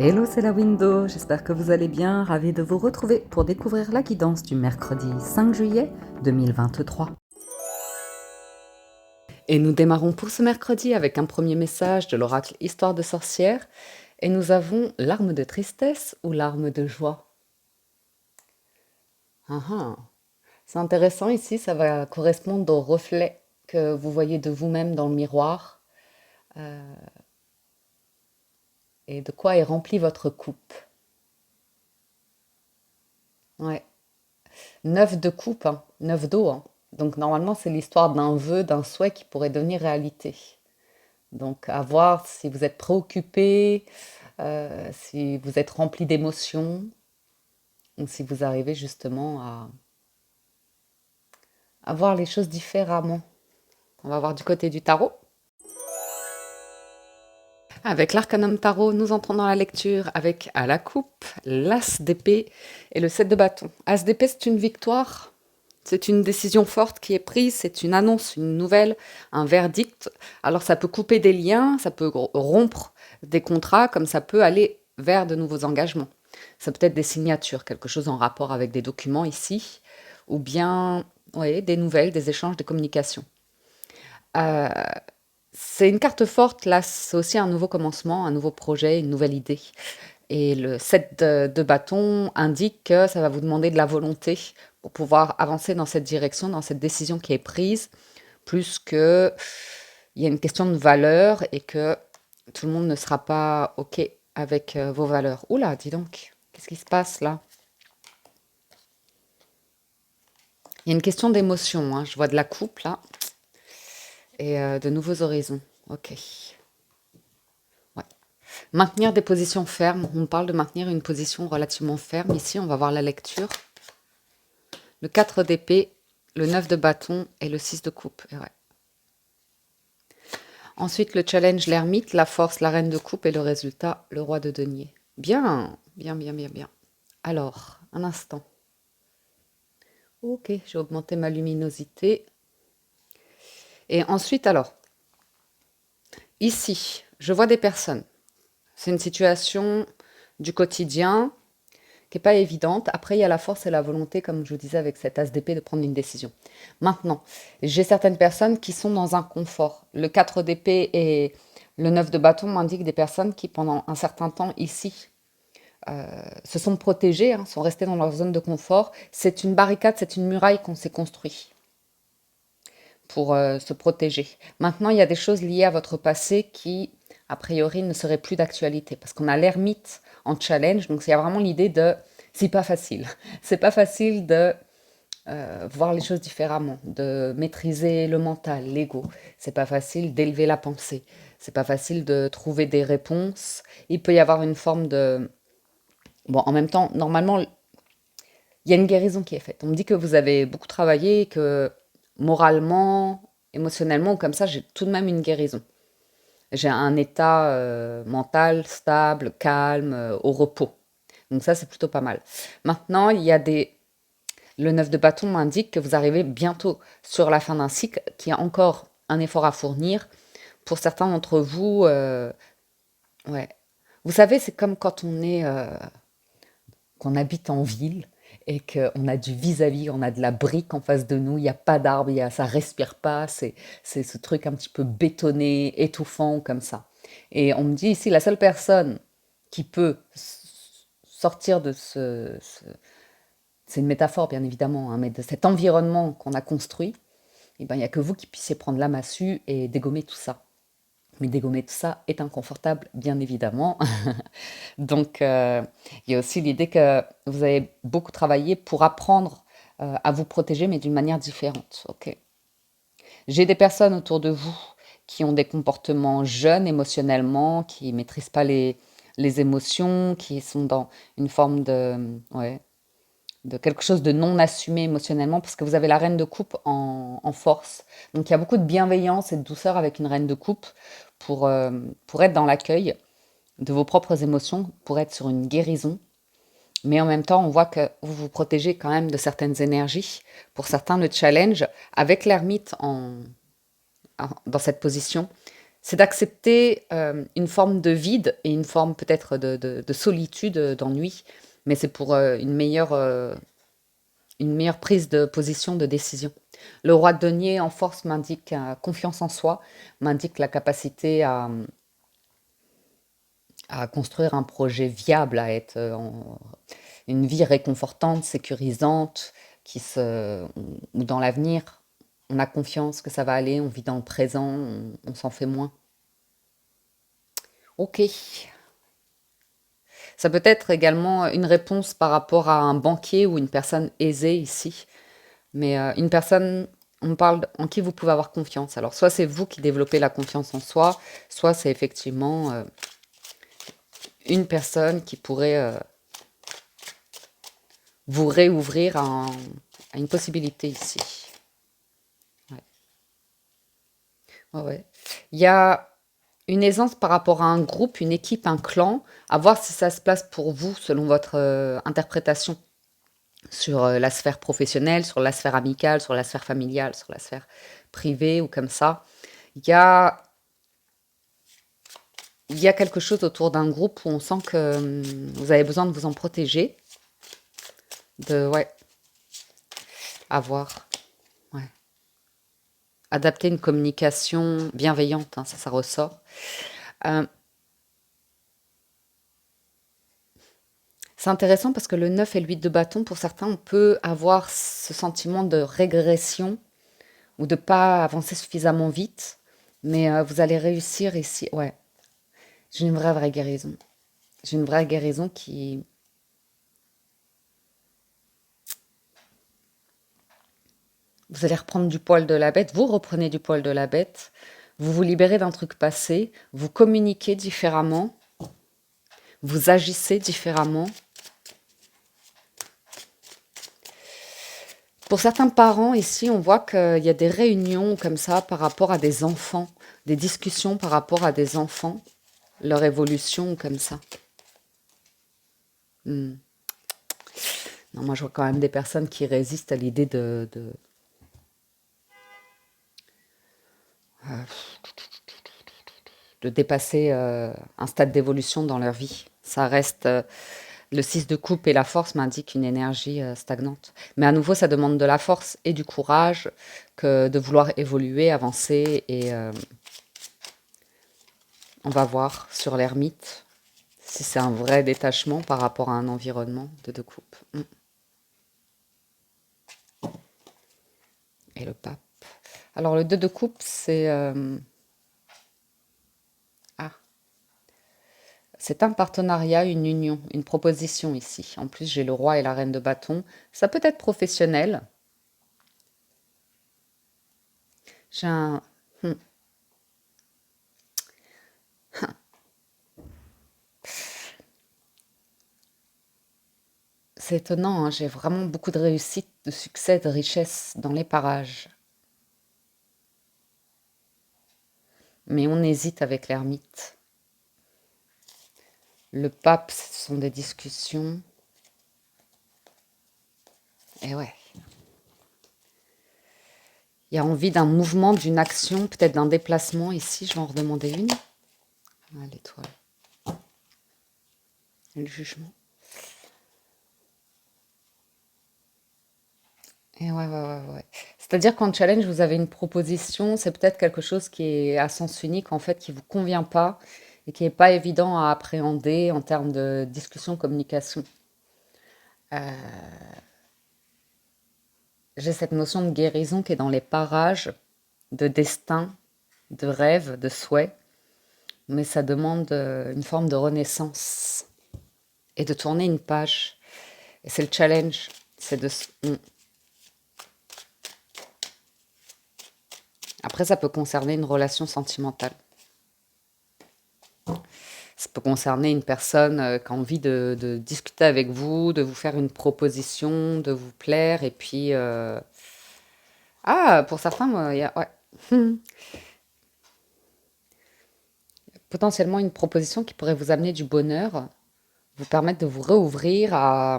Hello, c'est la Window, j'espère que vous allez bien, ravi de vous retrouver pour découvrir la guidance du mercredi 5 juillet 2023. Et nous démarrons pour ce mercredi avec un premier message de l'oracle Histoire de sorcière, et nous avons larmes de tristesse ou larmes de joie. Ah ah. C'est intéressant ici, ça va correspondre au reflet que vous voyez de vous-même dans le miroir et de quoi est remplie votre coupe. Ouais. 9 de coupe, hein, 9 d'eau, hein. Donc normalement, c'est l'histoire d'un vœu, d'un souhait qui pourrait devenir réalité. Donc à voir si vous êtes préoccupé, si vous êtes rempli d'émotions, ou si vous arrivez justement à voir les choses différemment. On va voir du côté du tarot. Avec l'arcanum tarot, nous entrons dans la lecture avec à la coupe, l'as d'épée et le 7 de bâton. As d'épée, c'est une victoire, c'est une décision forte qui est prise, c'est une annonce, une nouvelle, un verdict. Alors ça peut couper des liens, ça peut rompre des contrats, comme ça peut aller vers de nouveaux engagements. Ça peut être des signatures, quelque chose en rapport avec des documents ici, ou bien ouais, des nouvelles, des échanges, des communications. Euh, c'est une carte forte, là, c'est aussi un nouveau commencement, un nouveau projet, une nouvelle idée. Et le 7 de bâton indique que ça va vous demander de la volonté pour pouvoir avancer dans cette direction, dans cette décision qui est prise, plus que il y a une question de valeur et que tout le monde ne sera pas OK avec vos valeurs. Oula, dis donc, qu'est-ce qui se passe là? Il y a une question d'émotion, hein. Je vois de la coupe là et de nouveaux horizons. OK. Ouais. Maintenir des positions fermes. On parle de maintenir une position relativement ferme. Ici, on va voir la lecture. Le 4 d'épée, le 9 de bâton et le 6 de coupe. Et ouais. Ensuite, le challenge, l'ermite, la force, la reine de coupe et le résultat, le roi de denier. Bien, bien, bien, bien, bien. Alors, un instant. Ok, j'ai augmenté ma luminosité. Et ensuite, alors, ici, je vois des personnes. C'est une situation du quotidien qui n'est pas évidente. Après, il y a la force et la volonté, comme je vous disais avec cet as d'épée, de prendre une décision. Maintenant, j'ai certaines personnes qui sont dans un confort. Le 4 d'épée et le 9 de bâton m'indiquent des personnes qui, pendant un certain temps ici, se sont protégées, hein, sont restées dans leur zone de confort. C'est une barricade, c'est une muraille qu'on s'est construite pour se protéger. Maintenant, il y a des choses liées à votre passé qui, a priori, ne seraient plus d'actualité. Parce qu'on a l'ermite en challenge, donc il y a vraiment l'idée de... C'est pas facile. C'est pas facile de voir les choses différemment, de maîtriser le mental, l'ego. C'est pas facile d'élever la pensée. C'est pas facile de trouver des réponses. Il peut y avoir une forme de... Bon, en même temps, normalement, il y a une guérison qui est faite. On me dit que vous avez beaucoup travaillé, que moralement, émotionnellement, ou comme ça, j'ai tout de même une guérison. J'ai un état mental stable, calme, au repos. Donc ça, c'est plutôt pas mal. Maintenant, il y a des... Le 9 de bâton m'indique que vous arrivez bientôt sur la fin d'un cycle, qu'il y a encore un effort à fournir. Pour certains d'entre vous, ouais. Vous savez, c'est comme quand on est qu'on habite en ville et qu'on a du vis-à-vis, on a de la brique en face de nous, il n'y a pas d'arbre, ça respire pas, c'est ce truc un petit peu bétonné, étouffant comme ça. Et on me dit ici, la seule personne qui peut sortir de c'est une métaphore bien évidemment, hein, mais de cet environnement qu'on a construit, eh ben, il n'y a que vous qui puissiez prendre la massue et dégommer tout ça. Mais dégommer tout ça est inconfortable, bien évidemment. Donc, il y a aussi l'idée que vous avez beaucoup travaillé pour apprendre à vous protéger, mais d'une manière différente. Ok. J'ai des personnes autour de vous qui ont des comportements jeunes émotionnellement, qui ne maîtrisent pas les émotions, qui sont dans une forme ouais, de quelque chose de non assumé émotionnellement, parce que vous avez la reine de coupe en force. Donc il y a beaucoup de bienveillance et de douceur avec une reine de coupe pour être dans l'accueil de vos propres émotions, pour être sur une guérison. Mais en même temps, on voit que vous vous protégez quand même de certaines énergies. Pour certains, le challenge, avec l'ermite dans cette position, c'est d'accepter une forme de vide et une forme peut-être de solitude, d'ennui, mais c'est pour une meilleure prise de position, de décision. Le roi de denier en force m'indique confiance en soi, m'indique la capacité à construire un projet viable, à être une vie réconfortante, sécurisante, où dans l'avenir, on a confiance que ça va aller, on vit dans le présent, on s'en fait moins. Ok. Ça peut être également une réponse par rapport à un banquier ou une personne aisée ici. Mais une personne, on parle en qui vous pouvez avoir confiance. Alors, soit c'est vous qui développez la confiance en soi, soit c'est effectivement une personne qui pourrait vous réouvrir à une possibilité ici. Ouais. Ouais, ouais. Il y a une aisance par rapport à un groupe, une équipe, un clan, à voir si ça se place pour vous selon votre interprétation sur la sphère professionnelle, sur la sphère amicale, sur la sphère familiale, sur la sphère privée ou comme ça. Il y a, il y a quelque chose autour d'un groupe où on sent que vous avez besoin de vous en protéger, ouais, à voir, ouais. Adapter une communication bienveillante, hein, ça ressort. Euh, c'est intéressant parce que le 9 et le 8 de bâton, pour certains, on peut avoir ce sentiment de régression ou de pas avancer suffisamment vite, mais vous allez réussir ici, ouais. J'ai une vraie guérison. J'ai une vraie guérison qui... Vous allez reprendre du poil de la bête, vous reprenez du poil de la bête, vous vous libérez d'un truc passé, vous communiquez différemment, vous agissez différemment. Pour certains parents, ici, on voit qu'il y a des réunions comme ça par rapport à des enfants, des discussions par rapport à des enfants, leur évolution comme ça. Hmm. Non, moi, je vois quand même des personnes qui résistent à l'idée de dépasser un stade d'évolution dans leur vie. Ça reste le 6 de coupe et la force m'indiquent une énergie stagnante. Mais à nouveau, ça demande de la force et du courage que de vouloir évoluer, avancer. Et on va voir sur l'ermite si c'est un vrai détachement par rapport à un environnement de deux coupes. Et le pape. Alors le 2 de coupe, c'est... ah, c'est un partenariat, une union, une proposition ici. En plus, j'ai le roi et la reine de bâton. Ça peut être professionnel. J'ai un... hmm. C'est étonnant, hein, j'ai vraiment beaucoup de réussite, de succès, de richesse dans les parages. Mais on hésite avec l'ermite. Le pape, ce sont des discussions. Et ouais. Il y a envie d'un mouvement, d'une action, peut-être d'un déplacement ici. Je vais en redemander une. Ah, l'étoile. Et le jugement. Et ouais. C'est-à-dire qu'en challenge, vous avez une proposition, c'est peut-être quelque chose qui est à sens unique, en fait, qui vous convient pas et qui n'est pas évident à appréhender en termes de discussion, communication. J'ai cette notion de guérison qui est dans les parages, de destin, de rêve, de souhait, mais ça demande une forme de renaissance et de tourner une page. Et c'est le challenge, c'est de... Après, ça peut concerner une relation sentimentale. Ça peut concerner une personne qui a envie de discuter avec vous, de vous faire une proposition, de vous plaire, et puis... Ah, pour certains, il y a... Ouais. Potentiellement une proposition qui pourrait vous amener du bonheur, vous permettre de vous réouvrir à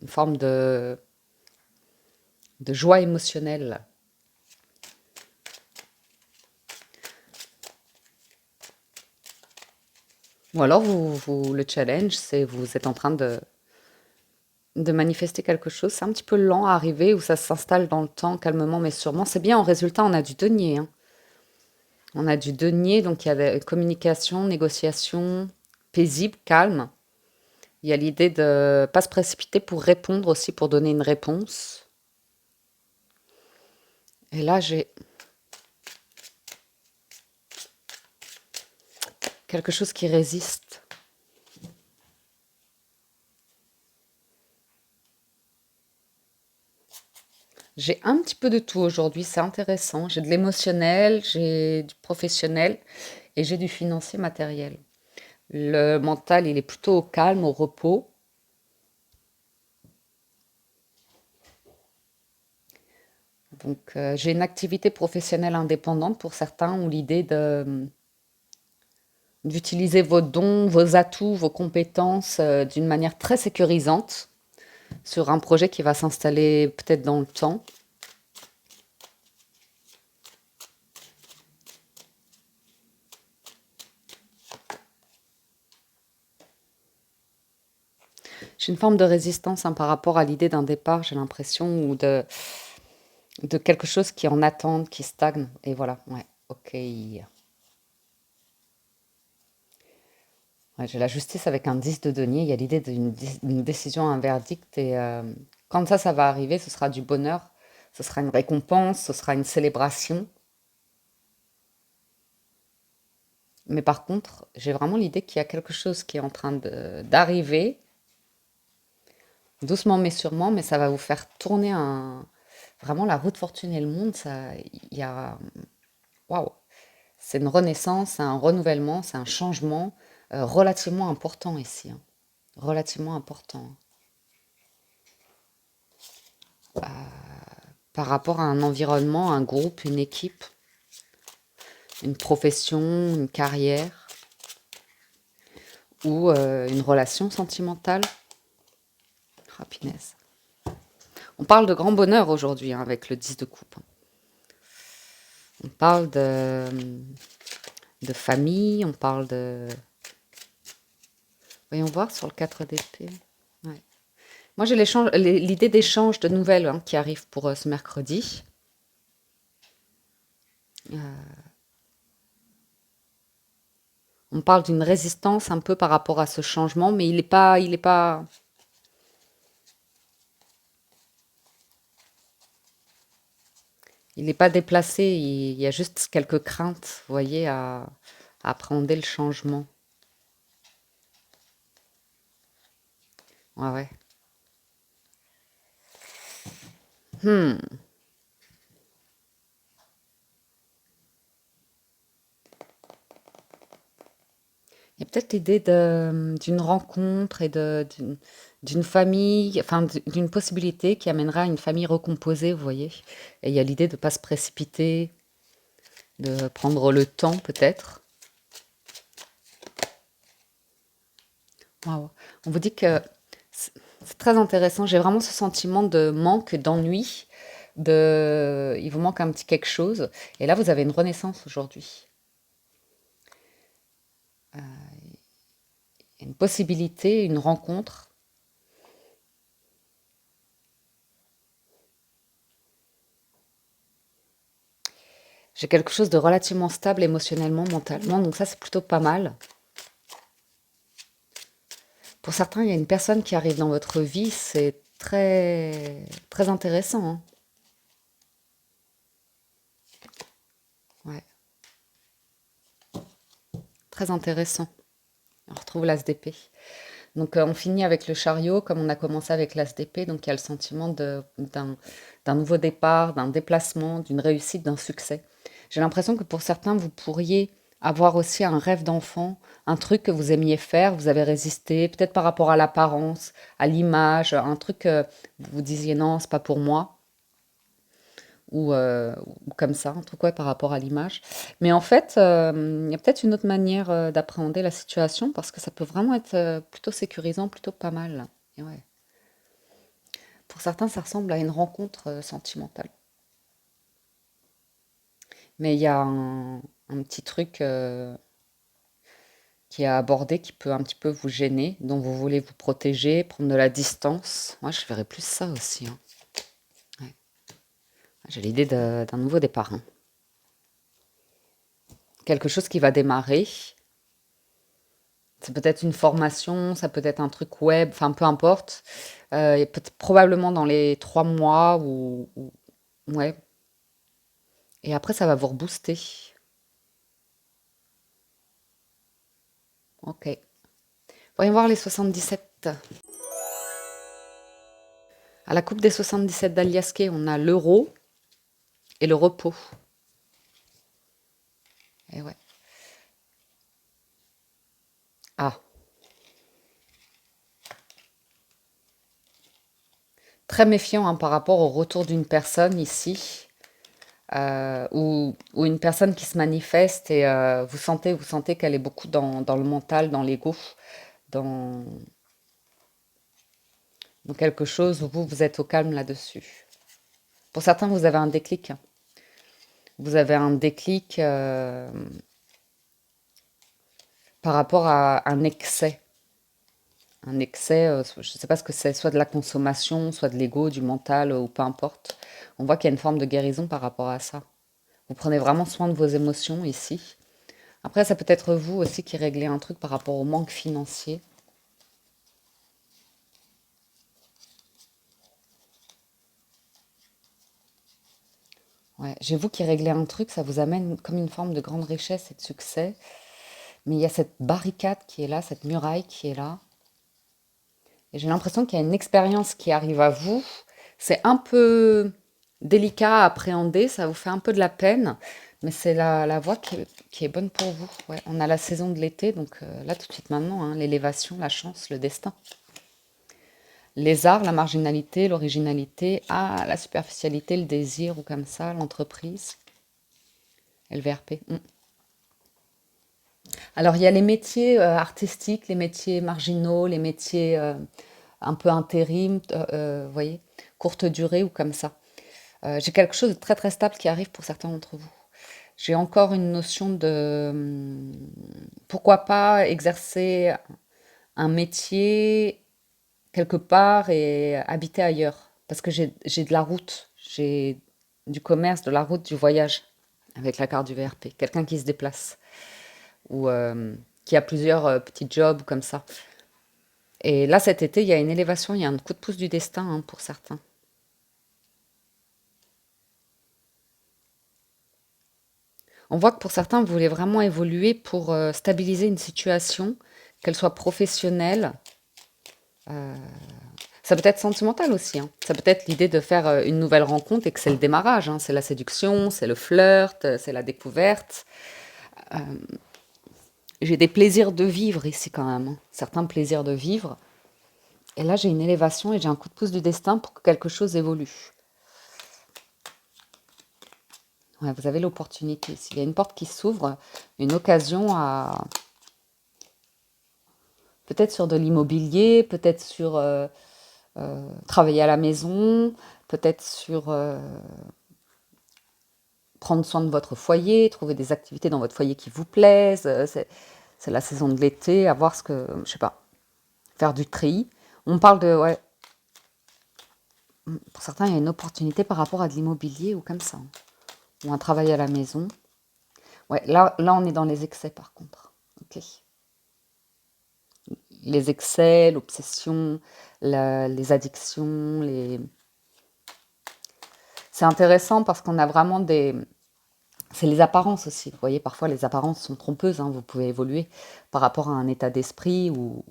une forme de joie émotionnelle. Ou alors, le challenge, c'est vous êtes en train de manifester quelque chose. C'est un petit peu lent à arriver, ou ça s'installe dans le temps, calmement mais sûrement. C'est bien, en résultat, on a du denier, hein. On a du denier, donc il y a des communication, négociation, paisible, calme. Il y a l'idée de pas se précipiter pour répondre aussi, pour donner une réponse. Et là, j'ai quelque chose qui résiste. J'ai un petit peu de tout aujourd'hui, c'est intéressant. J'ai de l'émotionnel, j'ai du professionnel et j'ai du financier matériel. Le mental, il est plutôt au calme, au repos. Donc, j'ai une activité professionnelle indépendante pour certains, où l'idée d'utiliser vos dons, vos atouts, vos compétences d'une manière très sécurisante sur un projet qui va s'installer peut-être dans le temps. J'ai une forme de résistance, hein, par rapport à l'idée d'un départ, j'ai l'impression, ou de quelque chose qui est en attente, qui stagne. Et voilà, ouais, ok. Ouais, j'ai la justice avec un 10 de denier. Il y a l'idée d'une décision, un verdict. Et quand ça va arriver, ce sera du bonheur. Ce sera une récompense, ce sera une célébration. Mais par contre, j'ai vraiment l'idée qu'il y a quelque chose qui est en train d'arriver, doucement mais sûrement, mais ça va vous faire tourner vraiment la roue de fortune et le monde. Ça, il y a, waouh, c'est une renaissance, c'est un renouvellement, c'est un changement relativement important ici, hein. Relativement important. Par rapport à un environnement, un groupe, une équipe, une profession, une carrière ou une relation sentimentale. Happiness. On parle de grand bonheur aujourd'hui, hein, avec le 10 de coupe. On parle de famille, on parle de... Voyons voir sur le 4 d'épée. Ouais. Moi, j'ai l'idée d'échange de nouvelles, hein, qui arrive pour ce mercredi. On parle d'une résistance un peu par rapport à ce changement, mais il est pas déplacé. Il y a juste quelques craintes, vous voyez, à appréhender le changement. Ouais, ouais. Hmm. Il y a peut-être l'idée d'une rencontre et d'une famille, enfin d'une possibilité qui amènera à une famille recomposée, vous voyez. Et il y a l'idée de ne pas se précipiter, de prendre le temps peut-être. Waouh. On vous dit que c'est c'est très intéressant. J'ai vraiment ce sentiment de manque, d'ennui, il vous manque un petit quelque chose. Et là, vous avez une renaissance aujourd'hui. Une possibilité, une rencontre. J'ai quelque chose de relativement stable émotionnellement, mentalement. Donc ça, c'est plutôt pas mal. Pour certains, il y a une personne qui arrive dans votre vie, c'est très, très intéressant, hein. Ouais, très intéressant. On retrouve l'as d'épée. Donc, on finit avec le chariot, comme on a commencé avec l'as d'épée. Donc, il y a le sentiment d'un nouveau départ, d'un déplacement, d'une réussite, d'un succès. J'ai l'impression que pour certains, vous pourriez avoir aussi un rêve d'enfant, un truc que vous aimiez faire, vous avez résisté, peut-être par rapport à l'apparence, à l'image, un truc que vous vous disiez non, c'est pas pour moi. Ou comme ça, un truc, ouais, par rapport à l'image. Mais en fait, il y a peut-être une autre manière d'appréhender la situation, parce que ça peut vraiment être plutôt sécurisant, plutôt pas mal. Et ouais. Pour certains, ça ressemble à une rencontre sentimentale. Mais il y a un petit truc, qui est à aborder, qui peut un petit peu vous gêner, dont vous voulez vous protéger, prendre de la distance. Moi, je verrais plus ça aussi, hein. Ouais. J'ai l'idée d'un nouveau départ, hein. Quelque chose qui va démarrer. C'est peut-être une formation, ça peut être un truc web, enfin peu importe. Et probablement dans les 3 mois ouais. Et après, ça va vous rebooster. Ok. Voyons voir les 77. À la coupe des 77 d'Aliasqué, on a l'euro et le repos. Et ouais. Ah, très méfiant, hein, par rapport au retour d'une personne ici, ou une personne qui se manifeste et vous sentez qu'elle est beaucoup dans le mental, dans l'ego, dans, dans quelque chose où vous êtes au calme là-dessus. Pour certains, vous avez un déclic, hein. Vous avez un déclic par rapport à un excès. Un excès, je ne sais pas ce que c'est, soit de la consommation, soit de l'ego, du mental, ou peu importe. On voit qu'il y a une forme de guérison par rapport à ça. Vous prenez vraiment soin de vos émotions ici. Après, ça peut être vous aussi qui réglez un truc par rapport au manque financier. Ouais, j'ai vous qui réglez un truc, ça vous amène comme une forme de grande richesse et de succès. Mais il y a cette barricade qui est là, cette muraille qui est là. Et j'ai l'impression qu'il y a une expérience qui arrive à vous. C'est un peu délicat à appréhender, ça vous fait un peu de la peine, mais c'est la voie qui est bonne pour vous. Ouais, on a la saison de l'été, donc là tout de suite maintenant, hein, l'élévation, la chance, le destin. Les arts, la marginalité, l'originalité, la superficialité, le désir, ou comme ça, l'entreprise, et le VRP. Alors, il y a les métiers artistiques, les métiers marginaux, les métiers un peu intérim, vous voyez, courte durée ou comme ça. J'ai quelque chose de très très stable qui arrive pour certains d'entre vous. J'ai encore une notion de pourquoi pas exercer un métier quelque part et habiter ailleurs. Parce que j'ai de la route, j'ai du commerce, de la route, du voyage avec la carte du VRP. Quelqu'un qui se déplace ou qui a plusieurs petits jobs comme ça. Et là, cet été, il y a une élévation, il y a un coup de pouce du destin, hein, pour certains. On voit que pour certains, vous voulez vraiment évoluer pour stabiliser une situation, qu'elle soit professionnelle. Ça peut être sentimental aussi, hein. Ça peut être l'idée de faire une nouvelle rencontre et que c'est le démarrage, hein. C'est la séduction, c'est le flirt, c'est la découverte. J'ai des plaisirs de vivre ici quand même, hein. Certains plaisirs de vivre. Et là, j'ai une élévation et j'ai un coup de pouce du destin pour que quelque chose évolue. Ouais, vous avez l'opportunité ici. Il y a une porte qui s'ouvre, une occasion à... Peut-être sur de l'immobilier, peut-être sur travailler à la maison, peut-être sur prendre soin de votre foyer, trouver des activités dans votre foyer qui vous plaisent. C'est la saison de l'été, à voir ce que... Je sais pas, faire du tri. On parle de... Ouais, pour certains, il y a une opportunité par rapport à de l'immobilier ou comme ça, hein. Ou un travail à la maison. Ouais, là, on est dans les excès par contre. Ok. Les excès, l'obsession, les addictions, c'est intéressant parce qu'on a vraiment des... C'est les apparences aussi. Vous voyez, parfois les apparences sont trompeuses, hein. Vous pouvez évoluer par rapport à un état d'esprit ou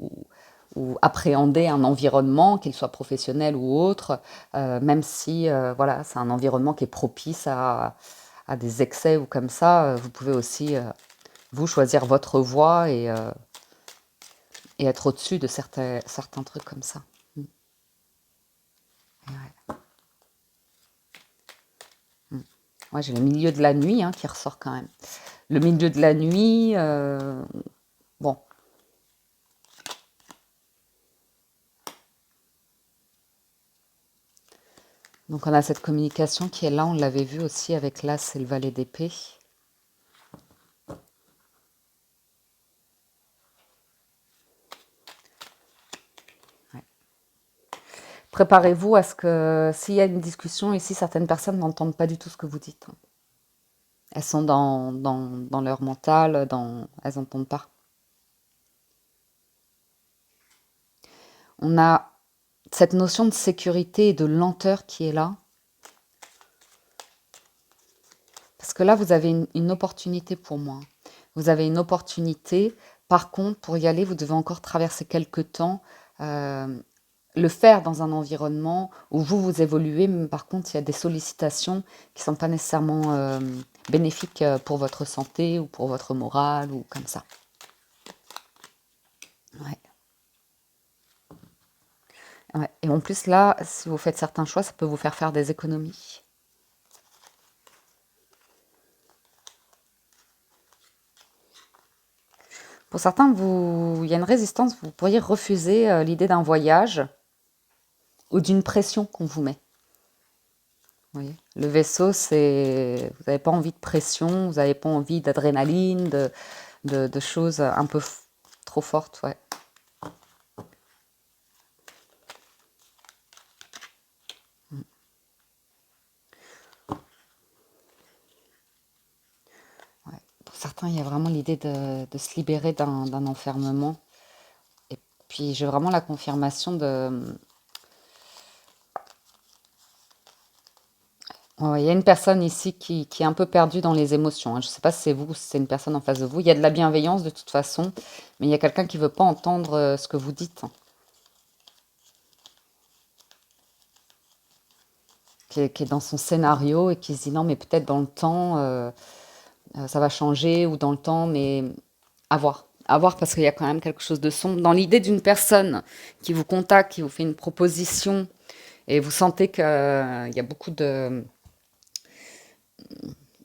appréhender un environnement, qu'il soit professionnel ou autre, même si voilà, c'est un environnement qui est propice à des excès ou comme ça. Vous pouvez aussi, vous, choisir votre voie et être au-dessus de certains trucs comme ça. Ouais. Ouais, j'ai le milieu de la nuit, hein, qui ressort quand même. Le milieu de la nuit, bon, donc on a cette communication qui est là, on l'avait vu aussi avec l'As et le valet d'épée. préparez-vous à ce que s'il y a une discussion ici, certaines personnes n'entendent pas du tout ce que vous dites. Elles sont dans leur mental, elles n'entendent pas. On a cette notion de sécurité et de lenteur qui est là. Parce que là, vous avez une opportunité pour moi. Vous avez une opportunité. Par contre, pour y aller, vous devez encore traverser quelques temps. euh, le faire dans un environnement où vous évoluez, mais par contre, il y a des sollicitations qui ne sont pas nécessairement bénéfiques pour votre santé ou pour votre morale ou comme ça. Ouais. Ouais. Et en plus, là, si vous faites certains choix, ça peut vous faire des économies. Pour certains, il y a une résistance, vous pourriez refuser l'idée d'un voyage ou d'une pression qu'on vous met. Vous voyez, le vaisseau, c'est, vous n'avez pas envie de pression, vous n'avez pas envie d'adrénaline, de choses un peu trop fortes, ouais. Ouais. Pour certains, il y a vraiment l'idée de se libérer d'un enfermement. Et puis, j'ai vraiment la confirmation de... Ouais, il y a une personne ici qui est un peu perdue dans les émotions, hein. Je ne sais pas si c'est vous ou si c'est une personne en face de vous. Il y a de la bienveillance de toute façon, mais il y a quelqu'un qui ne veut pas entendre ce que vous dites, hein, qui est dans son scénario et qui se dit non, mais peut-être dans le temps, ça va changer ou dans le temps, mais à voir. À voir parce qu'il y a quand même quelque chose de sombre. Dans l'idée d'une personne qui vous contacte, qui vous fait une proposition et vous sentez qu'il y a beaucoup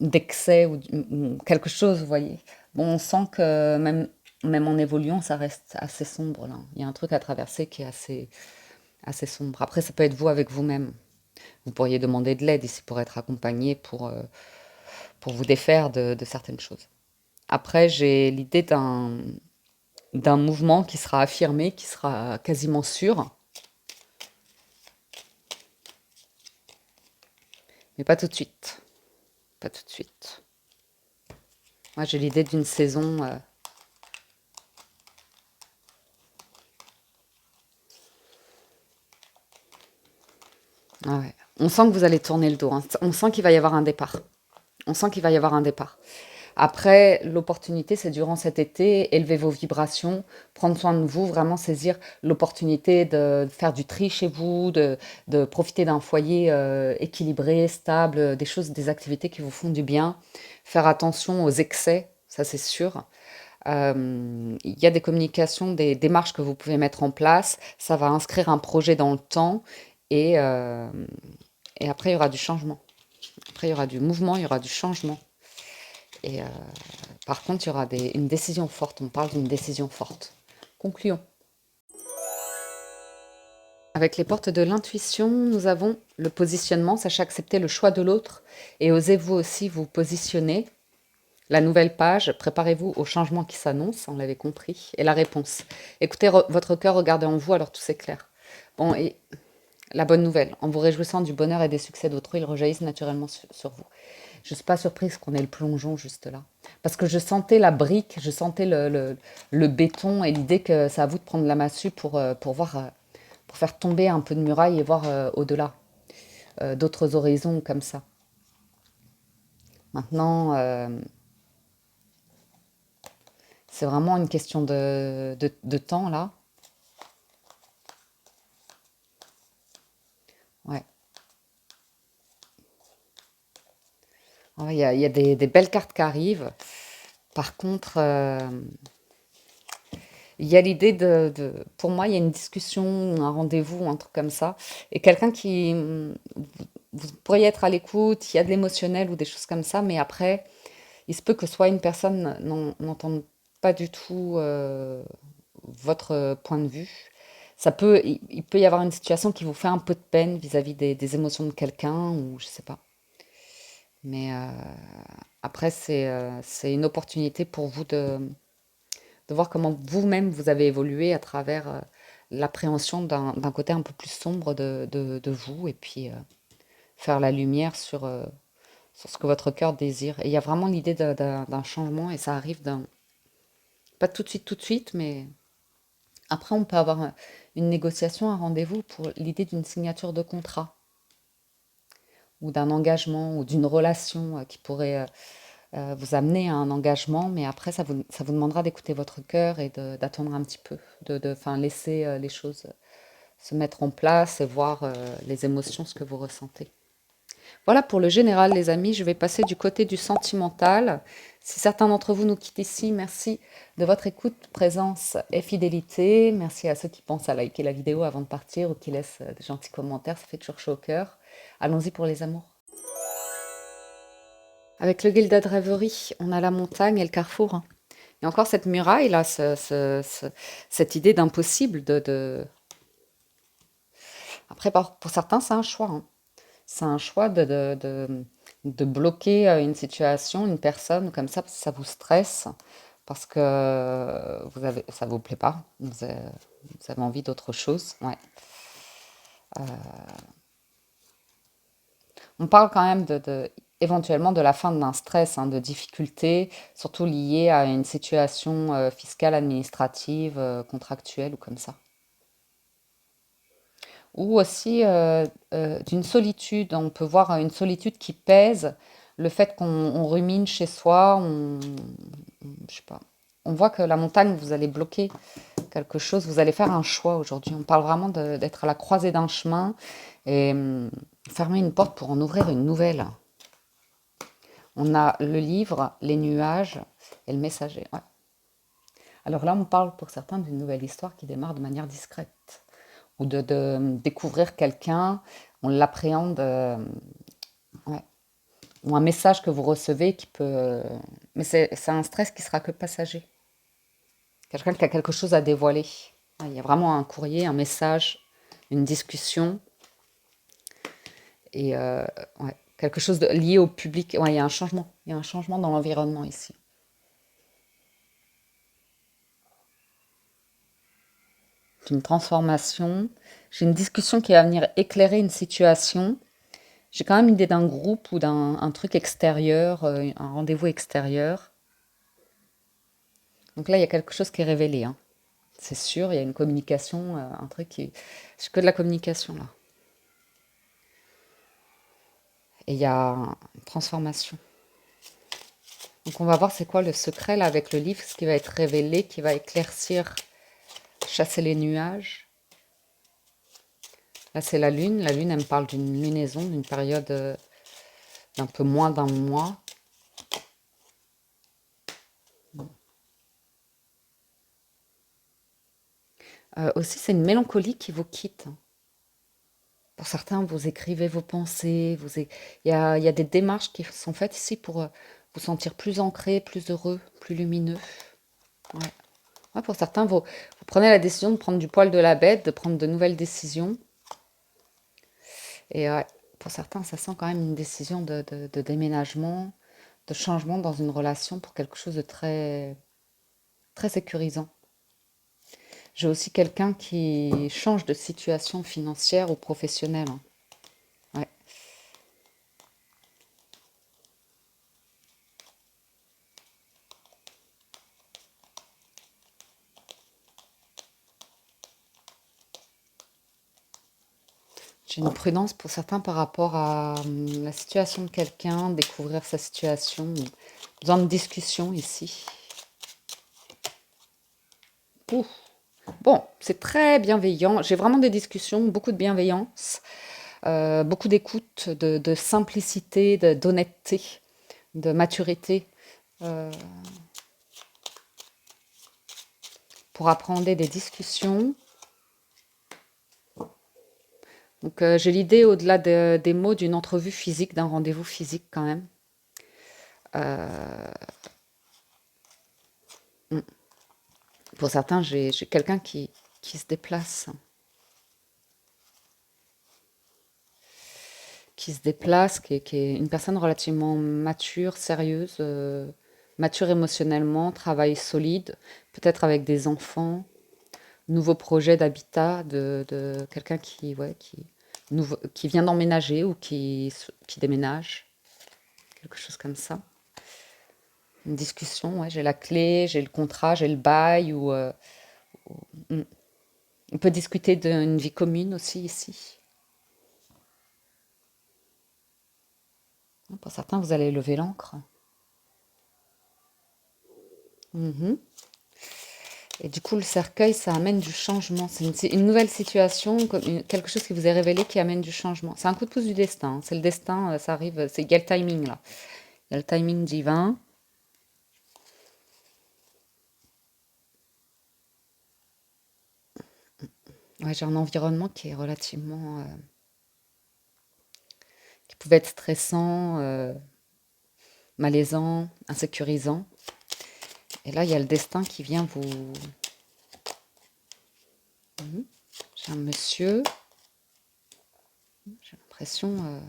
d'excès ou quelque chose, vous voyez. Bon, on sent que même en évoluant, ça reste assez sombre là. Il y a un truc à traverser qui est assez sombre. Après, ça peut être vous avec vous-même. Vous pourriez demander de l'aide ici pour être accompagné, pour vous défaire de certaines choses. Après, j'ai l'idée d'un mouvement qui sera affirmé, qui sera quasiment sûr, mais pas tout de suite. Pas tout de suite. Moi, j'ai l'idée d'une saison. Ah ouais. On sent que vous allez tourner le dos, hein. On sent qu'il va y avoir un départ. On sent qu'il va y avoir un départ. Après, l'opportunité, c'est durant cet été, élever vos vibrations, prendre soin de vous, vraiment saisir l'opportunité de faire du tri chez vous, de profiter d'un foyer équilibré, stable, des choses, des activités qui vous font du bien. Faire attention aux excès, ça c'est sûr. Il y a des communications, des démarches que vous pouvez mettre en place. Ça va inscrire un projet dans le temps et, euh, et après, il y aura du changement. Après, il y aura du mouvement, il y aura du changement. Et par contre, il y aura une décision forte. On parle d'une décision forte. Concluons. Avec les portes de l'intuition, nous avons le positionnement. Sachez accepter le choix de l'autre et osez-vous aussi vous positionner. La nouvelle page, préparez-vous au changement qui s'annonce, on l'avait compris. Et la réponse. Écoutez votre cœur, regardez en vous, alors tout s'éclaire. Bon, et la bonne nouvelle, en vous réjouissant du bonheur et des succès d'autrui, ils rejaillissent naturellement sur vous. Je ne suis pas surprise qu'on ait le plongeon juste là. Parce que je sentais la brique, je sentais le béton et l'idée que c'est à vous de prendre la massue pour voir, pour faire tomber un peu de muraille et voir au-delà, d'autres horizons comme ça. Maintenant, c'est vraiment une question de temps là. Ouais. Ouais, il y a des belles cartes qui arrivent. Par contre, il y a l'idée pour moi, il y a une discussion, un rendez-vous, un truc comme ça, et quelqu'un qui, vous pourriez être à l'écoute, il y a de l'émotionnel ou des choses comme ça, mais après, il se peut que soit une personne n'entende pas du tout votre point de vue. Il peut y avoir une situation qui vous fait un peu de peine vis-à-vis des émotions de quelqu'un, ou je sais pas. Mais après, c'est une opportunité pour vous de voir comment vous-même vous avez évolué à travers l'appréhension d'un côté un peu plus sombre de vous, et puis faire la lumière sur ce que votre cœur désire. Et il y a vraiment l'idée d'un changement, et ça arrive pas tout de suite, mais après on peut avoir une négociation, un rendez-vous pour l'idée d'une signature de contrat, ou d'un engagement, ou d'une relation qui pourrait vous amener à un engagement, mais après, ça vous demandera d'écouter votre cœur et d'attendre un petit peu, enfin, laisser les choses se mettre en place et voir les émotions, ce que vous ressentez. Voilà pour le général, les amis. Je vais passer du côté du sentimental. Si certains d'entre vous nous quittent ici, merci de votre écoute, présence et fidélité. Merci à ceux qui pensent à liker la vidéo avant de partir ou qui laissent des gentils commentaires. Ça fait toujours chaud au cœur. Allons-y pour les amours. Avec le Gilded Reverie, on a la montagne et le carrefour, hein. Et encore cette muraille, là, cette idée d'impossible. Après, pour certains, c'est un choix, hein. C'est un choix de bloquer une situation, une personne comme ça, parce que ça vous stresse, parce que ça vous plaît pas, vous avez envie d'autre chose. Ouais. On parle quand même éventuellement de la fin d'un stress, hein, de difficultés, surtout liées à une situation fiscale, administrative, contractuelle ou comme ça. Ou aussi d'une solitude. On peut voir une solitude qui pèse, le fait qu'on rumine chez soi, je sais pas. On voit que la montagne, vous allez bloquer quelque chose, vous allez faire un choix aujourd'hui. On parle vraiment d'être à la croisée d'un chemin et fermer une porte pour en ouvrir une nouvelle. On a le livre, les nuages et le messager. Ouais. Alors là, on parle pour certains d'une nouvelle histoire qui démarre de manière discrète, ou de découvrir quelqu'un, on l'appréhende, ouais. Ou un message que vous recevez qui peut... mais c'est un stress qui sera que passager. Quelqu'un qui a quelque chose à dévoiler. Ouais, il y a vraiment un courrier, un message, une discussion, et ouais, quelque chose lié au public. Ouais, il y a un changement. Il y a un changement dans l'environnement ici. Une transformation. J'ai une discussion qui va venir éclairer une situation. J'ai quand même l'idée d'un groupe ou d'un un truc extérieur, un rendez-vous extérieur. Donc là, il y a quelque chose qui est révélé, hein. C'est sûr, il y a une communication, un truc qui... C'est que de la communication, là. Et il y a une transformation. Donc on va voir c'est quoi le secret, là, avec le livre, ce qui va être révélé, qui va éclaircir, chasser les nuages. Là, c'est la lune. La lune, elle me parle d'une lunaison, d'une période d'un peu moins d'un mois. Aussi, c'est une mélancolie qui vous quitte. Pour certains, vous écrivez vos pensées, il y a des démarches qui sont faites ici pour vous sentir plus ancré, plus heureux, plus lumineux. Ouais. Ouais, pour certains, vous prenez la décision de prendre du poil de la bête, de prendre de nouvelles décisions. Et ouais, pour certains, ça sent quand même une décision de déménagement, de changement dans une relation pour quelque chose de très, très sécurisant. J'ai aussi quelqu'un qui change de situation financière ou professionnelle, hein. Ouais. J'ai une prudence pour certains par rapport à la situation de quelqu'un, découvrir sa situation. Besoin de discussion ici. Ouh. Bon, c'est très bienveillant. J'ai vraiment des discussions, beaucoup de bienveillance, beaucoup d'écoute, de simplicité, d'honnêteté, de maturité, euh, pour appréhender des discussions. Donc j'ai l'idée au-delà des mots d'une entrevue physique, d'un rendez-vous physique quand même. Euh, mm. Pour certains, j'ai quelqu'un qui se déplace, qui est une personne relativement mature, sérieuse, mature émotionnellement, travail solide, peut-être avec des enfants, nouveau projet d'habitat de quelqu'un qui, ouais, qui vient d'emménager ou qui déménage, quelque chose comme ça. Une discussion, ouais, j'ai la clé, j'ai le contrat, j'ai le bail, ou mm. On peut discuter d'une vie commune aussi ici. Pour certains, vous allez lever l'ancre. Mhm. Et du coup, le cercueil, ça amène du changement. C'est une nouvelle situation, quelque chose qui vous est révélé qui amène du changement. C'est un coup de pouce du destin, hein. C'est le destin, ça arrive, il y a le timing là. Il y a le timing divin. Ouais, j'ai un environnement qui est relativement, qui pouvait être stressant, malaisant, insécurisant. Et là, il y a le destin qui vient vous. Mhm. J'ai un monsieur, j'ai l'impression.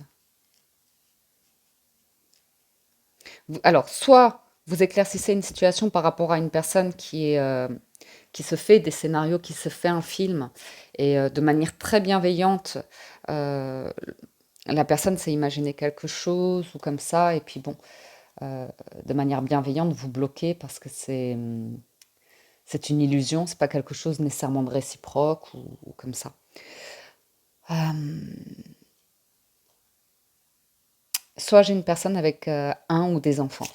Alors, soit vous éclaircissez une situation par rapport à une personne qui se fait des scénarios, qui se fait un film, et de manière très bienveillante, euh, la personne s'est imaginé quelque chose ou comme ça, et puis bon, euh, de manière bienveillante, vous bloquez parce que c'est une illusion, c'est pas quelque chose nécessairement de réciproque ou comme ça. Euh, Soit j'ai une personne avec un ou des enfants.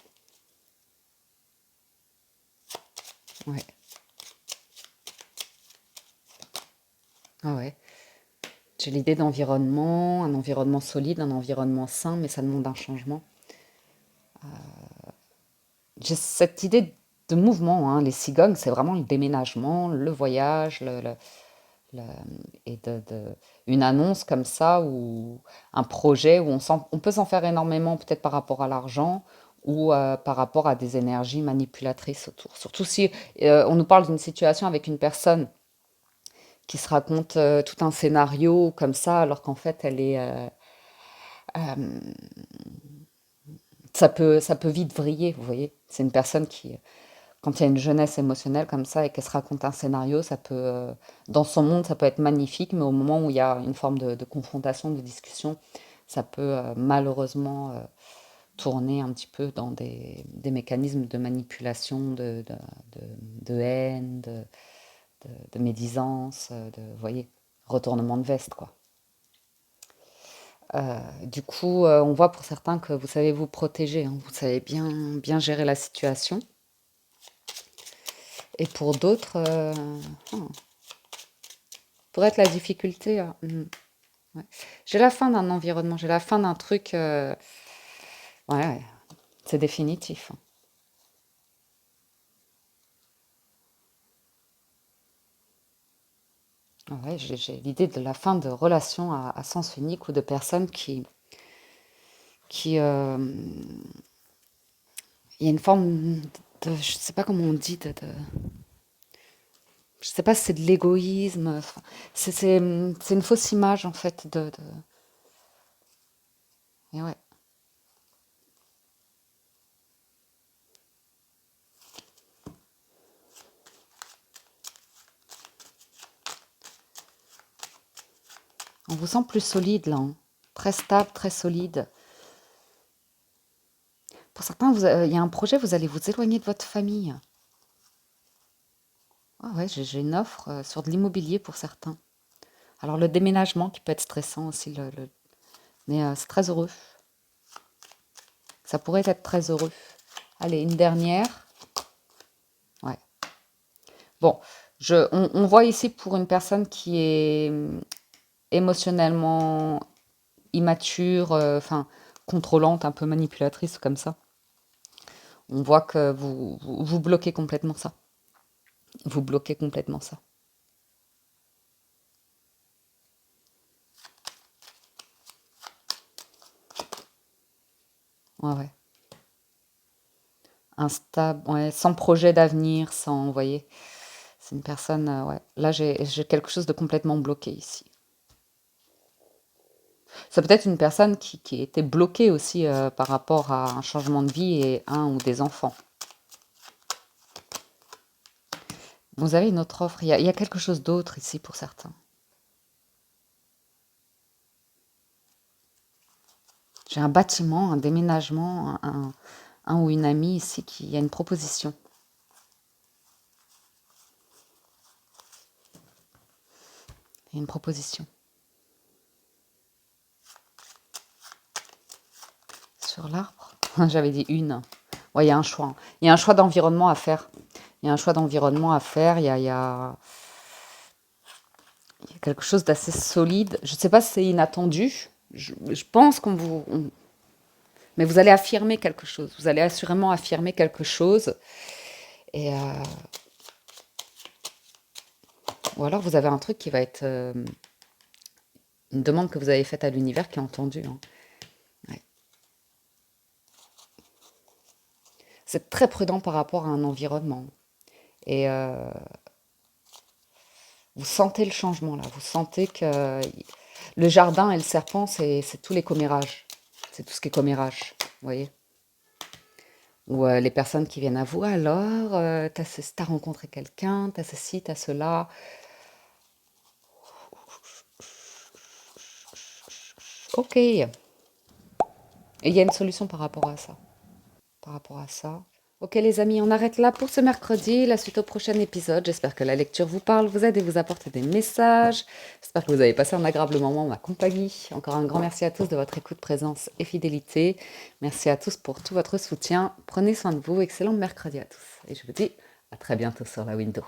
Ouais. Ah ouais. J'ai l'idée d'environnement, un environnement solide, un environnement sain, mais ça demande un changement. J'ai cette idée de mouvement, hein. Les cigognes, c'est vraiment le déménagement, le voyage, le- et une annonce comme ça, ou un projet où on peut s'en faire énormément, peut-être par rapport à l'argent ou par rapport à des énergies manipulatrices autour. Surtout si on nous parle d'une situation avec une personne qui se raconte tout un scénario comme ça, alors qu'en fait, ça peut vite vriller, vous voyez. C'est une personne qui, quand il y a une jeunesse émotionnelle comme ça et qu'elle se raconte un scénario, dans son monde, ça peut être magnifique, mais au moment où il y a une forme de confrontation, de discussion, ça peut malheureusement tourner un petit peu dans des mécanismes de manipulation, de haine, de médisance, vous voyez, retournement de veste, quoi. Du coup, on voit pour certains que vous savez vous protéger, hein, vous savez bien gérer la situation. Et pour d'autres, pourrait être la difficulté. Ouais. J'ai la fin d'un environnement, j'ai la fin d'un truc. Ouais, ouais, c'est définitif, hein. Ouais, j'ai l'idée de la fin de relations à sens unique ou de personnes qui il y a une forme je sais pas comment on dit, je sais pas si c'est de l'égoïsme. Enfin, c'est une fausse image en fait et ouais. On vous sent plus solide là, hein. Très stable, très solide. Pour certains, il y a un projet, vous allez vous éloigner de votre famille. Ah ouais, j'ai une offre sur de l'immobilier pour certains. Alors le déménagement qui peut être stressant aussi, mais c'est très heureux. Ça pourrait être très heureux. Allez, une dernière. Ouais. Bon, on voit ici pour une personne qui est émotionnellement immature, enfin contrôlante, un peu manipulatrice comme ça. On voit que vous bloquez complètement ça. Vous bloquez complètement ça. Ouais, ouais. Instable, ouais, sans projet d'avenir, sans, vous voyez, c'est une personne, ouais. Là, j'ai quelque chose de complètement bloqué ici. Ça peut être une personne qui était bloquée aussi par rapport à un changement de vie et un ou des enfants. Vous avez une autre offre. Il y a quelque chose d'autre ici pour certains. J'ai un bâtiment, un déménagement, un ou une amie ici qui a une proposition. Il y a une proposition. Sur l'arbre. J'avais dit une. Ouais, il y a un choix. Il y a un choix d'environnement à faire. Il y a un choix d'environnement à faire. Il y a quelque chose d'assez solide. Je ne sais pas si c'est inattendu. Je pense qu'on vous... mais vous allez affirmer quelque chose. Vous allez assurément affirmer quelque chose. Et, ou alors vous avez un truc qui va être... une demande que vous avez faite à l'univers qui est entendue. Hein. Ouais. C'est très prudent par rapport à un environnement. Et vous sentez le changement là. Vous sentez que le jardin et le serpent, c'est tous les commérages. C'est tout ce qui est commérage. Vous voyez? Ou les personnes qui viennent à vous, alors, t'as rencontré quelqu'un, t'as ceci, t'as cela. Ok. Et il y a une solution par rapport à ça. Par rapport à ça. Ok les amis, on arrête là pour ce mercredi. La suite au prochain épisode. J'espère que la lecture vous parle, vous aide et vous apporte des messages. J'espère que vous avez passé un agréable moment en ma compagnie. Encore un grand merci à tous de votre écoute, présence et fidélité. Merci à tous pour tout votre soutien. Prenez soin de vous. Excellent mercredi à tous. Et je vous dis à très bientôt sur la window.